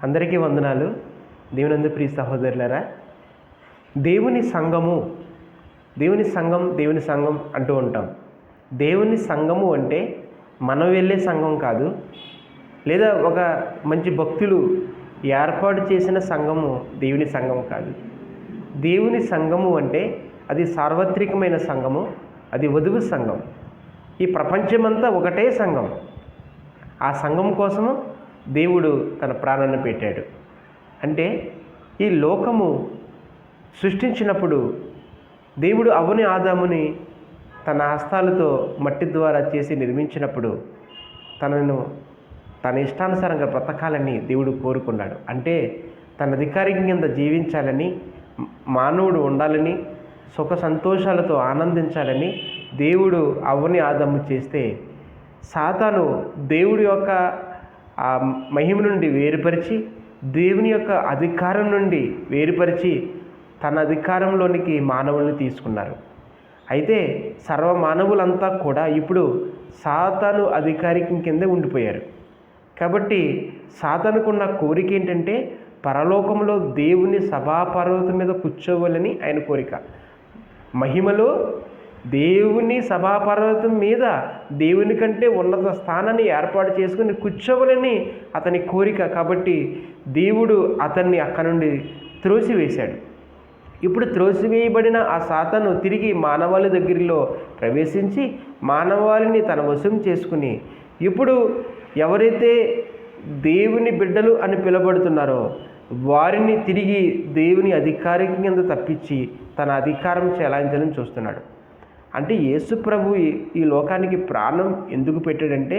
అందరికీ వందనాలు. దేవునందు ప్రియ సహోదరులారా, దేవుని సంఘం అంటూ ఉంటాం. దేవుని సంఘము అంటే మనం వెళ్ళే సంఘం కాదు, లేదా ఒక మంచి భక్తులు ఏర్పాటు చేసిన సంఘము దేవుని సంఘం కాదు. దేవుని సంఘము అంటే అది సార్వత్రికమైన సంఘము, అది వధువు సంఘం. ఈ ప్రపంచమంతా ఒకటే సంఘం. ఆ సంఘం కోసము దేవుడు తన ప్రాణాన్ని పెట్టాడు. అంటే ఈ లోకము సృష్టించినప్పుడు దేవుడు అవ్వని ఆదాముని తన హస్తాలతో మట్టి ద్వారా చేసి నిర్మించినప్పుడు తన ఇష్టానుసారంగా బ్రతకాలని దేవుడు కోరుకున్నాడు. అంటే తన అధికారం కింద జీవించాలని, మానవుడు ఉండాలని, సుఖ సంతోషాలతో ఆనందించాలని దేవుడు అవ్వని ఆదాము చేస్తే, సాతాను దేవుడి యొక్క ఆ మహిమ నుండి వేరుపరిచి, దేవుని యొక్క అధికారం నుండి వేరుపరిచి తన అధికారంలోనికి మానవుల్ని తీసుకున్నారు. అయితే సర్వమానవులంతా కూడా ఇప్పుడు సాతాను అధికారికం కిందే ఉండిపోయారు. కాబట్టి సాతానుకున్న కోరిక ఏంటంటే పరలోకంలో దేవుని సభాపర్వతం మీద కూర్చోవాలని ఆయన కోరిక. మహిమలో దేవుని సభాపర్వతం మీద దేవుని కంటే ఉన్నత స్థానాన్ని ఏర్పాటు చేసుకుని కూర్చోవాలని అతని కోరిక. కాబట్టి దేవుడు అతన్ని అక్కడి నుండి త్రోసివేశాడు. ఇప్పుడు త్రోసివేయబడిన ఆ సాతాను తిరిగి మానవాళి దగ్గరలో ప్రవేశించి మానవాళిని తన వశం చేసుకుని, ఇప్పుడు ఎవరైతే దేవుని బిడ్డలు అని పిలువబడుతున్నారో వారిని తిరిగి దేవుని అధికారం కింద తప్పించి తన అధికారం చెలాయించాలని చూస్తున్నాడు. అంటే యేసు ప్రభు ఈ లోకానికి ప్రాణం ఎందుకు పెట్టాడంటే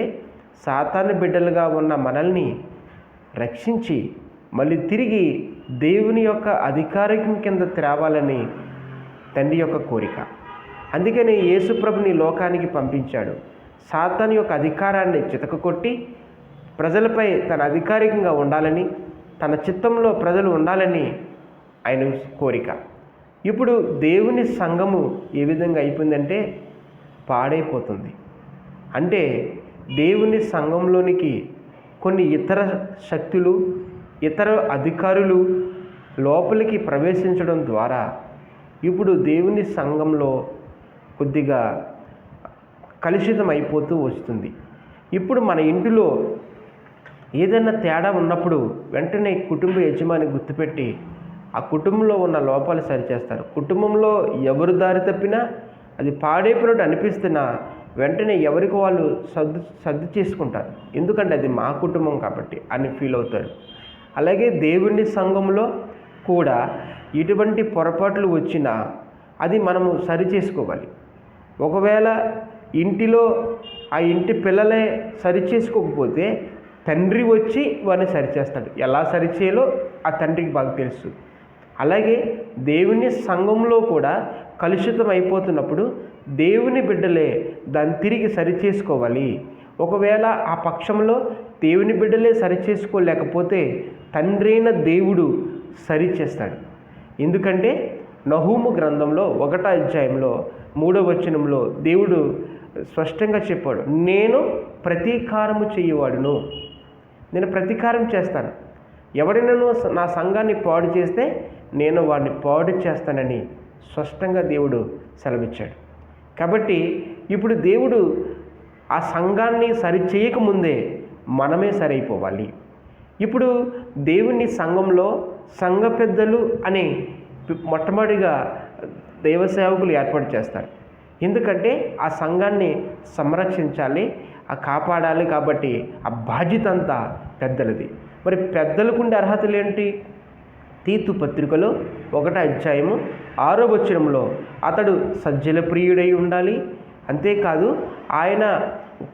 సాతాను బిడ్డలుగా ఉన్న మనల్ని రక్షించి మళ్ళీ తిరిగి దేవుని యొక్క అధికారం కింద తేవాలని తండ్రి యొక్క కోరిక. అందుకని యేసు ప్రభుని లోకానికి పంపించాడు. సాతాను యొక్క అధికారాన్ని చితకకొట్టి ప్రజలపై తన అధికారికంగా ఉండాలని, తన చిత్తంలో ప్రజలు ఉండాలని ఆయన కోరిక. ఇప్పుడు దేవుని సంఘము ఏ విధంగా అయిపోయిందంటే పాడైపోతుంది. అంటే దేవుని సంఘంలోనికి కొన్ని ఇతర శక్తులు, ఇతర అధికారులు లోపలికి ప్రవేశించడం ద్వారా ఇప్పుడు దేవుని సంఘంలో కొద్దిగా కలుషితం అయిపోతూ వస్తుంది. ఇప్పుడు మన ఇంటిలో ఏదైనా తేడా ఉన్నప్పుడు వెంటనే కుటుంబ యజమాని గుర్తుపెట్టి ఆ కుటుంబంలో ఉన్న లోపాలు సరిచేస్తారు. కుటుంబంలో ఎవరు దారి తప్పినా, అది పాడైపోయినట్టు అనిపిస్తున్నా వెంటనే ఎవరికి వాళ్ళు సర్దు చేసుకుంటారు. ఎందుకంటే అది మా కుటుంబం కాబట్టి అని ఫీల్ అవుతారు. అలాగే దేవుని సంఘంలో కూడా ఇటువంటి పొరపాట్లు వచ్చినా అది మనము సరి చేసుకోవాలి. ఒకవేళ ఇంటిలో ఆ ఇంటి పిల్లలే సరి చేసుకోకపోతే తండ్రి వచ్చి వారిని సరిచేస్తాడు. ఎలా సరిచేయాలో ఆ తండ్రికి బాగా తెలుసు. అలాగే దేవుని సంఘంలో కూడా కలుషితం అయిపోతున్నప్పుడు దేవుని బిడ్డలే దాన్ని తిరిగి సరిచేసుకోవాలి. ఒకవేళ ఆ పక్షంలో దేవుని బిడ్డలే సరిచేసుకోలేకపోతే తండ్రి అయిన దేవుడు సరిచేస్తాడు. ఎందుకంటే నహూము గ్రంథంలో 1వ అధ్యాయంలో 3వ వచనంలో దేవుడు స్పష్టంగా చెప్పాడు, నేను ప్రతీకారము చేయవాడును, నేను ప్రతీకారం చేస్తాను. ఎవరైనాను నా సంఘాన్ని పాడు చేస్తే నేను వాడిని పాడు చేస్తానని స్పష్టంగా దేవుడు సెలవిచ్చాడు. కాబట్టి ఇప్పుడు దేవుడు ఆ సంఘాన్ని సరి చేయకముందే మనమే సరైపోవాలి. ఇప్పుడు దేవుని సంఘంలో సంఘ పెద్దలు అని మొట్టమొదటిగా దైవసేవకులు ఏర్పాటు చేస్తారు. ఎందుకంటే ఆ సంఘాన్ని సంరక్షించాలి, కాపాడాలి. కాబట్టి ఆ బాధ్యత అంతా పెద్దలది. మరి పెద్దలకు ఉండే అర్హతలు ఏంటి? తీతు పత్రికలో 1వ అధ్యాయము 6వ వచనంలో అతడు సజ్జల ప్రియుడై ఉండాలి, అంతేకాదు ఆయన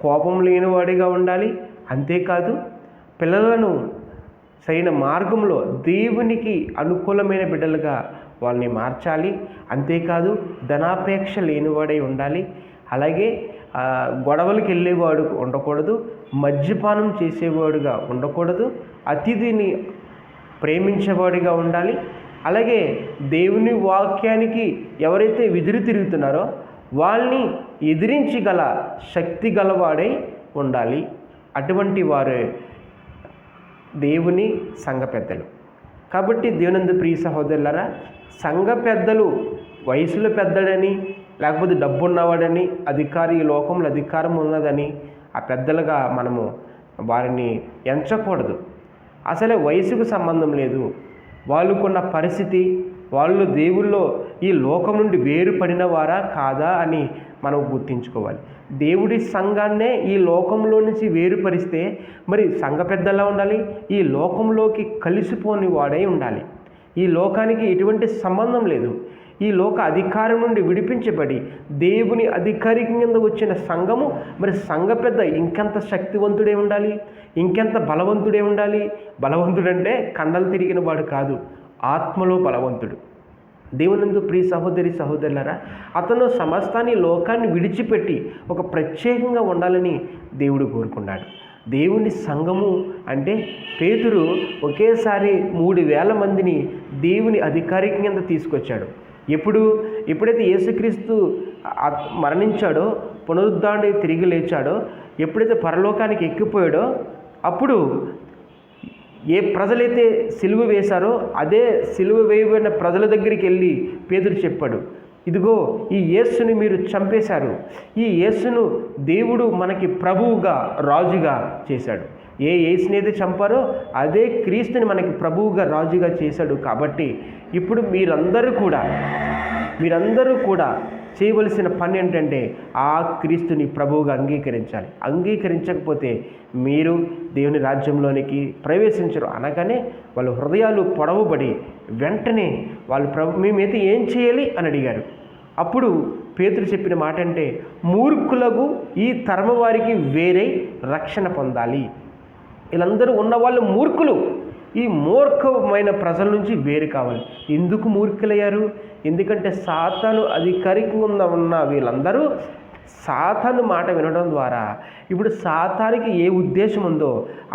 కోపం లేనివాడిగా ఉండాలి, అంతేకాదు పిల్లలను సరైన మార్గంలో దేవునికి అనుకూలమైన బిడ్డలుగా వాళ్ళని మార్చాలి, అంతేకాదు ధనాపేక్ష లేనివాడై ఉండాలి, అలాగే గొడవలకు వెళ్ళేవాడు ఉండకూడదు, మద్యపానం చేసేవాడుగా ఉండకూడదు, అతిథిని ప్రేమించేవాడిగా ఉండాలి. అలాగే దేవుని వాక్యానికి ఎవరైతే ఎదురు తిరుగుతున్నారో వాళ్ళని ఎదిరించగల శక్తి గలవాడై ఉండాలి. అటువంటి వారు దేవుని సంఘ పెద్దలు. కాబట్టి దేవునందు ప్రియ సహోదరులారా, సంఘ పెద్దలు వయసులో పెద్దడని, లేకపోతే డబ్బు ఉన్నవాడని, ఈ లోకంలో అధికారం ఉన్నదని ఆ పెద్దలుగా మనము వారిని ఎంచకూడదు. అసలే వయసుకు సంబంధం లేదు. వాళ్ళకున్న పరిస్థితి, వాళ్ళు దేవుల్లో ఈ లోకం నుండి వేరుపడిన వారా కాదా అని మనం గుర్తించుకోవాలి. దేవుడి సంఘాన్నే ఈ లోకంలో నుంచి వేరుపరిస్తే మరి సంఘ పెద్దలా ఉండాలి. ఈ లోకంలోకి కలిసిపోని వాడై ఉండాలి. ఈ లోకానికి ఎటువంటి సంబంధం లేదు. ఈ లోక అధికారం నుండి విడిపించబడి దేవుని అధికారిక కింద వచ్చిన సంఘము, మరి సంఘ పెద్ద ఇంకెంత శక్తివంతుడే ఉండాలి, ఇంకెంత బలవంతుడే ఉండాలి. బలవంతుడంటే కండలు తిరిగిన వాడు కాదు, ఆత్మలో బలవంతుడు. దేవునందు ప్రియ సహోదరి సహోదరులారా, అతను సమస్తాన్ని లోకాన్ని విడిచిపెట్టి ఒక ప్రత్యేకంగా ఉండాలని దేవుడు కోరుకున్నాడు. దేవుని సంఘము అంటే పేతురు ఒకేసారి 3,000 మందిని దేవుని అధికారిక కింద తీసుకొచ్చాడు. ఎప్పుడైతే యేసుక్రీస్తు మరణించాడో, పునరుద్ధానుడై తిరిగి లేచాడో, ఎప్పుడైతే పరలోకానికి ఎక్కిపోయాడో, అప్పుడు ఏ ప్రజలైతే సిలువ వేశారో అదే సిలువ వేయబడిన ప్రజల దగ్గరికి వెళ్ళి పేతురు చెప్పాడు, ఇదిగో ఈ యేసుని మీరు చంపేశారు. ఈ యేసును దేవుడు మనకి ప్రభువుగా, రాజుగా చేశాడు. ఏ యేసుని అయితే చంపారో అదే క్రీస్తుని మనకి ప్రభువుగా, రాజుగా చేశాడు. కాబట్టి ఇప్పుడు మీరందరూ కూడా చేయవలసిన పని ఏంటంటే ఆ క్రీస్తుని ప్రభువుగా అంగీకరించాలి. అంగీకరించకపోతే మీరు దేవుని రాజ్యంలోనికి ప్రవేశించరు అనగానే వాళ్ళ హృదయాలు పొడవబడి వెంటనే వాళ్ళు మేమైతే ఏం చేయాలి అని అడిగారు. అప్పుడు పేతురు చెప్పిన మాట అంటే, మూర్ఖులకు ఈ తరమ వారికి వేరే రక్షణ పొందాలి. వీళ్ళందరూ ఉన్నవాళ్ళు మూర్ఖులు. ఈ మూర్ఖమైన ప్రజల నుంచి వేరు కావాలి. ఎందుకు మూర్ఖులయ్యారు? ఎందుకంటే సాతాను అధికారికంగా ఉన్న వీళ్ళందరూ సాతాను మాట వినడం ద్వారా ఇప్పుడు సాతానికి ఏ ఉద్దేశం ఉందో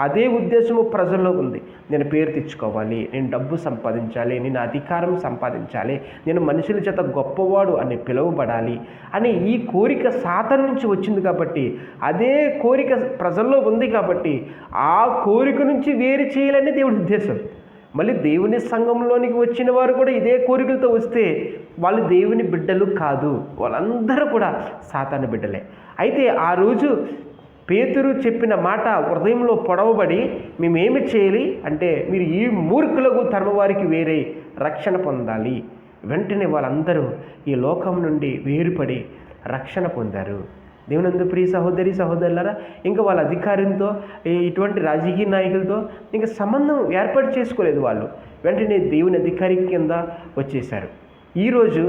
అదే ఉద్దేశము ప్రజల్లో ఉంది. నేను పేరు తెచ్చుకోవాలి, నేను డబ్బు సంపాదించాలి, నేను అధికారం సంపాదించాలి, నేను మనుషుల చేత గొప్పవాడు అని పిలువబడాలి అని ఈ కోరిక సాతాను నుంచి వచ్చింది. కాబట్టి అదే కోరిక ప్రజల్లో ఉంది. కాబట్టి ఆ కోరిక నుంచి వేరు చేయాలని దేవుడి ఉద్దేశం. మళ్ళీ దేవుని సంఘంలోనికి వచ్చిన వారు కూడా ఇదే కోరికలతో వస్తే వాళ్ళు దేవుని బిడ్డలు కాదు, వాళ్ళందరూ కూడా సాతాను బిడ్డలే. అయితే ఆ రోజు పేతురు చెప్పిన మాట హృదయంలో పొడవబడి మేమేమి చేయాలి అంటే, మీరు ఈ మూర్ఖులకు తరమవారికి వేరే రక్షణ పొందాలి. వెంటనే వాళ్ళందరూ ఈ లోకం నుండి వేరుపడి రక్షణ పొందారు. దేవునందు ప్రియ సహోదరి సహోదరులారా, ఇంకా వాళ్ళ అధికారంతో, ఇటువంటి రాజకీయ నాయకులతో ఇంకా సంబంధం ఏర్పాటు చేసుకోలేదు. వాళ్ళు వెంటనే దేవుని అధికారి కింద వచ్చేశారు. ఈరోజు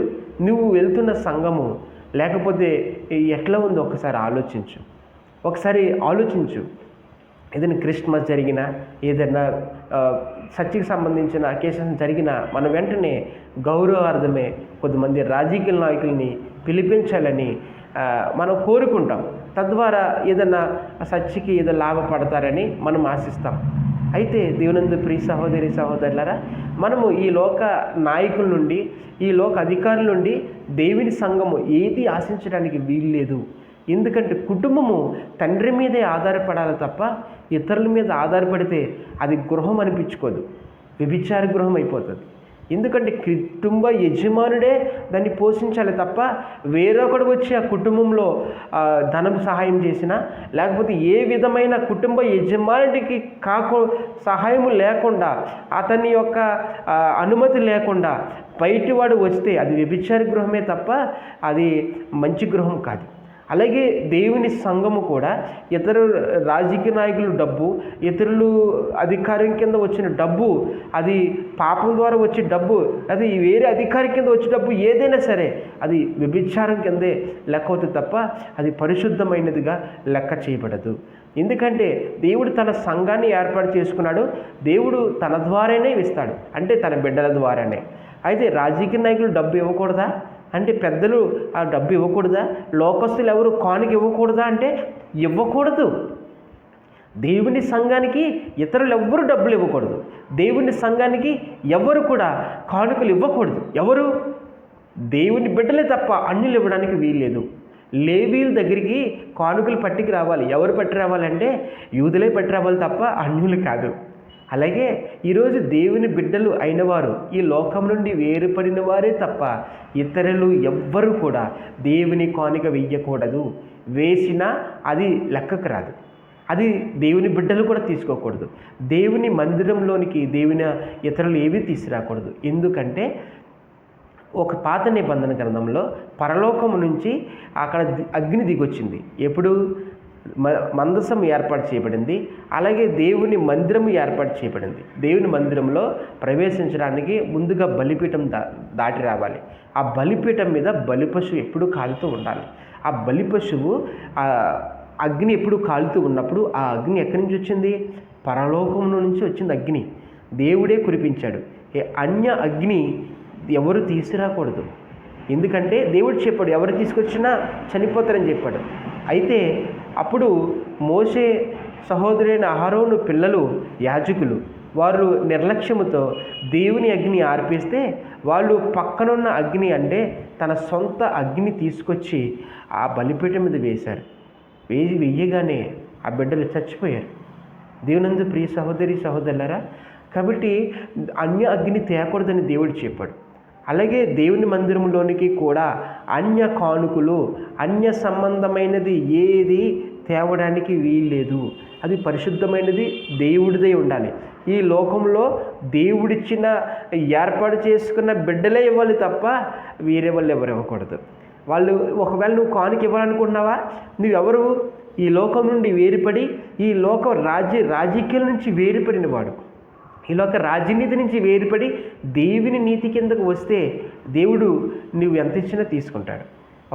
నువ్వు వెళ్తున్న సంఘము లేకపోతే ఎట్లా ఉందో ఒకసారి ఆలోచించు. ఏదైనా క్రిస్మస్ జరిగినా, ఏదైనా చర్చికి సంబంధించిన అకేషన్ జరిగినా మనం వెంటనే గౌరవార్థమే కొద్దిమంది రాజకీయ నాయకుల్ని పిలిపించాలని మనం కోరుకుంటాం. తద్వారా ఏదైనా చర్చికి ఏదో లాభపడతారని మనం ఆశిస్తాం. అయితే దేవునందు ప్రియ సహోదరి సహోదరులారా, మనము ఈ లోక నాయకుల నుండి, ఈ లోక అధికారుల నుండి దేవుని సంఘము ఏది ఆశించడానికి వీల్లేదు. ఎందుకంటే కుటుంబము తండ్రి మీదే ఆధారపడాలి తప్ప ఇతరుల మీద ఆధారపడితే అది గృహం అనిపించుకోదు, వ్యభిచార గృహం అయిపోతుంది. ఎందుకంటే కుటుంబ యజమానుడే దాన్ని పోషించాలి తప్ప వేరొకడు వచ్చి ఆ కుటుంబంలో ధనం సహాయం చేసినా, లేకపోతే ఏ విధమైన కుటుంబ యజమానుడికి సహాయం లేకుండా, అతని యొక్క అనుమతి లేకుండా బయటివాడు వస్తే అది వ్యభిచార గృహమే తప్ప అది మంచి గృహం కాదు. అలాగే దేవుని సంఘము కూడా ఇతరు రాజకీయ నాయకులు డబ్బు, ఇతరులు అధికారం కింద వచ్చిన డబ్బు, అది పాపం ద్వారా వచ్చే డబ్బు, అది వేరే అధికారి కింద వచ్చే డబ్బు ఏదైనా సరే అది వ్యభిచారం కిందే లెక్క అవుతుంది తప్ప అది పరిశుద్ధమైనదిగా లెక్క చేయబడదు. ఎందుకంటే దేవుడు తన సంఘాన్ని ఏర్పాటు చేసుకున్నాడు. దేవుడు తన ద్వారానే ఇస్తాడు, అంటే తన బిడ్డల ద్వారానే. అయితే రాజకీయ నాయకులు డబ్బు ఇవ్వకూడదా అంటే, పెద్దలు ఆ డబ్బు ఇవ్వకూడదా? లోకస్తులు ఎవరు కానుక ఇవ్వకూడదా అంటే ఇవ్వకూడదు. దేవుని సంఘానికి ఇతరులు ఎవ్వరు డబ్బులు ఇవ్వకూడదు. దేవుని సంఘానికి ఎవరు కూడా కానుకలు ఇవ్వకూడదు. ఎవరు? దేవుని బిడ్డలే తప్ప అన్యులు ఇవ్వడానికి వీల్లేదు. లేవీల దగ్గరికి కానుకలు పట్టుకు రావాలి. ఎవరు పట్టి రావాలంటే యూదులే పట్టి రావాలి తప్ప అన్యులు కాదు. అలాగే ఈరోజు దేవుని బిడ్డలు అయిన వారు ఈ లోకం నుండి వేరుపడిన వారే తప్ప ఇతరులు ఎవ్వరూ కూడా దేవుని కానుక వెయ్యకూడదు. వేసినా అది లెక్కకు రాదు. అది దేవుని బిడ్డలు కూడా తీసుకోకూడదు. దేవుని మందిరంలోనికి దేవుని ఇతరులు ఏవి తీసుకురాకూడదు. ఎందుకంటే ఒక పాత నిబంధన గ్రంథంలో పరలోకము నుంచి అక్కడ అగ్ని దిగొచ్చింది. ఎప్పుడు మందసం ఏర్పాటు చేయబడింది. అలాగే దేవుని మందిరము ఏర్పాటు చేయబడింది. దేవుని మందిరంలో ప్రవేశించడానికి ముందుగా బలిపీఠం దాటి రావాలి. ఆ బలిపీఠం మీద బలిపశువు ఎప్పుడూ కాలుతూ ఉండాలి. ఆ బలిపశువు అగ్ని ఎప్పుడు కాలుతూ ఉన్నప్పుడు ఆ అగ్ని ఎక్కడి నుంచి వచ్చింది? పరలోకంలో నుంచి వచ్చింది అగ్ని. దేవుడే కురిపించాడు. అన్య అగ్ని ఎవరు తీసుకురాకూడదు. ఎందుకంటే దేవుడు చెప్పాడు, ఎవరు తీసుకొచ్చినా చనిపోతారని చెప్పాడు. అయితే అప్పుడు మోషే సహోదరుడైన అహరోను పిల్లలు యాజకులు వారు నిర్లక్ష్యముతో దేవుని అగ్ని ఆర్పిస్తే వాళ్ళు పక్కనున్న అగ్ని అంటే తన సొంత అగ్ని తీసుకొచ్చి ఆ బలిపీఠం మీద వేశారు. వెయ్యగానే ఆ బిడ్డలు చచ్చిపోయారు. దేవునందు ప్రియ సహోదరి సహోదరులారా, కాబట్టి అన్య అగ్ని తేకూడదని దేవుడు చెప్పాడు. అలాగే దేవుని మందిరంలోనికి కూడా అన్య కానుకలు, అన్య సంబంధమైనది ఏది తేవడానికి వీల్లేదు. అది పరిశుద్ధమైనది దేవుడిదే ఉండాలి. ఈ లోకంలో దేవుడిచ్చిన ఏర్పాటు చేసుకున్న బిడ్డలే ఇవ్వాలి తప్ప వేరే వాళ్ళు ఎవరు ఇవ్వకూడదు. వాళ్ళు ఒకవేళ నువ్వు కానుక ఇవ్వాలనుకుంటున్నావా? నువ్వెవరు? ఈ లోకం నుండి వేరుపడి ఈ లోక రాజకీయాల నుంచి వేరుపడిన వాడు, ఈ లోక రాజనీతి నుంచి వేరుపడి దేవుని నీతి కిందకు వస్తే దేవుడు నువ్వు ఎంత ఇచ్చినా తీసుకుంటాడు.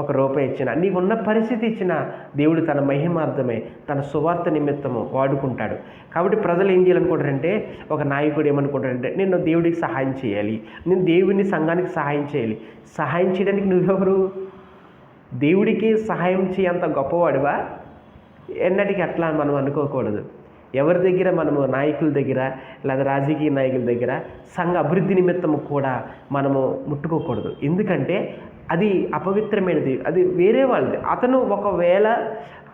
₹1 ఇచ్చినా, నీకున్న పరిస్థితి ఇచ్చినా దేవుడు తన మహిమార్థమే తన సువార్త నిమిత్తము వాడుకుంటాడు. కాబట్టి ప్రజలు ఏం చేయాలనుకుంటారంటే, ఒక నాయకుడు ఏమనుకుంటాడంటే, నేను దేవుడికి సహాయం చేయాలి, నేను దేవుని సంఘానికి సహాయం చేయాలి. సహాయం చేయడానికి నువ్వెవరు? దేవుడికి సహాయం చేయంత గొప్పవాడివా? ఎన్నటికీ అట్లా మనం అనుకోకూడదు. ఎవరి దగ్గర మనము నాయకుల దగ్గర లేదా రాజకీయ నాయకుల దగ్గర సంఘ అభివృద్ధి నిమిత్తము కూడా మనము ముట్టుకోకూడదు. ఎందుకంటే అది అపవిత్రమైనది, అది వేరే వాళ్ళది. అతను ఒకవేళ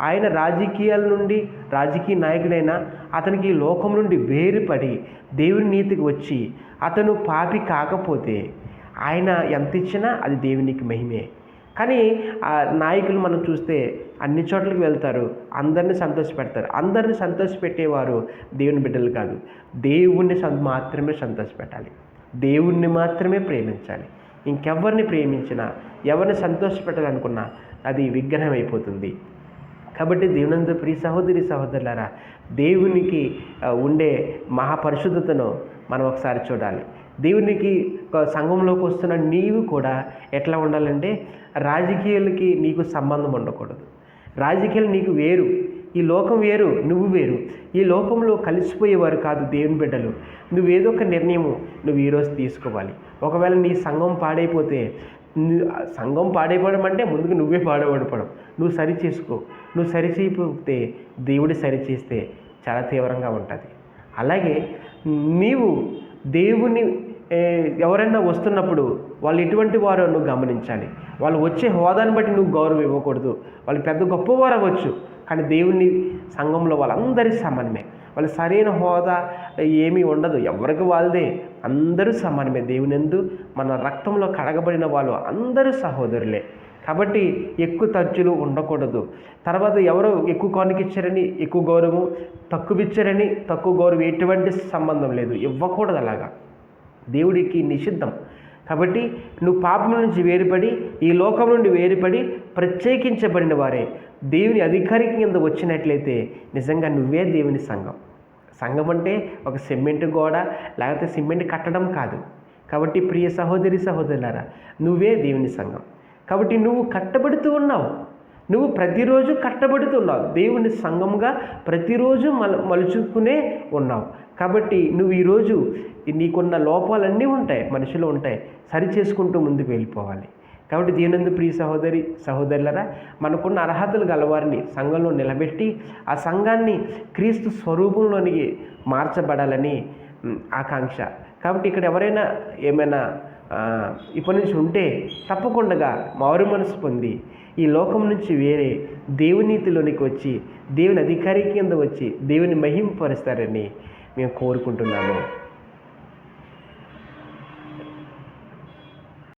ఆయన రాజకీయాల నుండి రాజకీయ నాయకుడైనా అతనికి ఈ లోకం నుండి వేరుపడి దేవుని నీతికి వచ్చి అతను పాపి కాకపోతే ఆయన ఎంత ఇచ్చినా అది దేవునికి మహిమే. కానీ ఆ నాయకులు మనం చూస్తే అన్ని చోట్లకి వెళ్తారు, అందరినీ సంతోషపెడతారు. అందరినీ సంతోషపెట్టేవారు దేవుని బిడ్డలు కాదు. దేవుణ్ణి మాత్రమే సంతోషపెట్టాలి, దేవుణ్ణి మాత్రమే ప్రేమించాలి. ఇంకెవరిని ప్రేమించినా, ఎవరిని సంతోషపెట్టాలనుకున్నా అది విగ్రహం అయిపోతుంది. కాబట్టి దేవునందు ప్రియ సహోదరి సహోదరులారా, దేవునికి ఉండే మహాపరిశుద్ధతను మనం ఒకసారి చూడాలి. దేవునికి సంఘంలోకి వస్తున్న నీవు కూడా ఎట్లా ఉండాలంటే, రాజకీయాలకి నీకు సంబంధం ఉండకూడదు. రాజకీయాలు నీకు వేరు, ఈ లోకం వేరు, నువ్వు వేరు. ఈ లోకంలో కలిసిపోయేవారు కాదు దేవుని బిడ్డలు. నువ్వేదో ఒక నిర్ణయం నువ్వు ఈరోజు తీసుకోవాలి. ఒకవేళ నీ సంఘం పాడైపోతే, సంఘం పాడైపోవడం అంటే ముందుకు నువ్వే పాడబడిపోవడం. నువ్వు సరి చేసుకో. నువ్వు సరి చేయకపోతే దేవుడు సరి చేస్తే చాలా తీవ్రంగా ఉంటుంది. అలాగే నీవు దేవుని ఎవరైనా వస్తున్నప్పుడు వాళ్ళు ఎటువంటి వారో నువ్వు గమనించాలి. వాళ్ళు వచ్చే హోదాని బట్టి నువ్వు గౌరవం ఇవ్వకూడదు. వాళ్ళు పెద్ద గొప్పవారు అవ్వచ్చు, కానీ దేవుని సంఘంలో వాళ్ళందరి సమానమే. వాళ్ళు సరైన హోదా ఏమీ ఉండదు, ఎవరికి వాళ్ళదే, అందరూ సమానమే. దేవునియందు మన రక్తంలో కడగబడిన వాళ్ళు అందరూ సహోదరులే. కాబట్టి ఎక్కువ ఖర్చులు ఉండకూడదు. తర్వాత ఎవరో ఎక్కువ కానుక ఇచ్చారని ఎక్కువ గౌరవం, తక్కువ ఇచ్చారని తక్కువ గౌరవం, ఎటువంటి సంబంధం లేదు, ఇవ్వకూడదు. అలాగా దేవుడికి నిషిద్ధం. కాబట్టి నువ్వు పాపం నుంచి వేరుపడి ఈ లోకం నుండి వేరుపడి ప్రత్యేకించబడిన వారే దేవుని అధికారిక కింద వచ్చినట్లయితే నిజంగా నువ్వే దేవుని సంఘం. సంఘం అంటే ఒక సిమెంట్ గోడ లేకపోతే సిమెంట్ కట్టడం కాదు. కాబట్టి ప్రియ సహోదరి సహోదరులారా, నువ్వే దేవుని సంఘం. కాబట్టి నువ్వు కట్టబడుతూ ఉన్నావు, నువ్వు ప్రతిరోజు కట్టబడుతున్నావు, దేవుని సంఘంగా ప్రతిరోజు మలుచుకునే ఉన్నావు. కాబట్టి నువ్వు ఈరోజు నీకున్న లోపాలన్నీ ఉంటాయి, మనుషులు ఉంటాయి, సరి చేసుకుంటూ ముందుకు వెళ్ళిపోవాలి. కాబట్టి దీనందు ప్రియ సహోదరి సహోదరులరా, మనకున్న అర్హతలు గలవారిని సంఘంలో నిలబెట్టి ఆ సంఘాన్ని క్రీస్తు స్వరూపంలోనికి మార్చబడాలని ఆకాంక్ష. కాబట్టి ఇక్కడ ఎవరైనా ఏమైనా ఇప్పటి నుంచి ఉంటే తప్పకుండా మారు మనసు పొంది ఈ లోకం నుంచి వేరే దేవునీతిలోనికి వచ్చి దేవుని అధికారి కింద వచ్చి దేవుని మహింపరుస్తారని మేము కోరుకుంటున్నాము.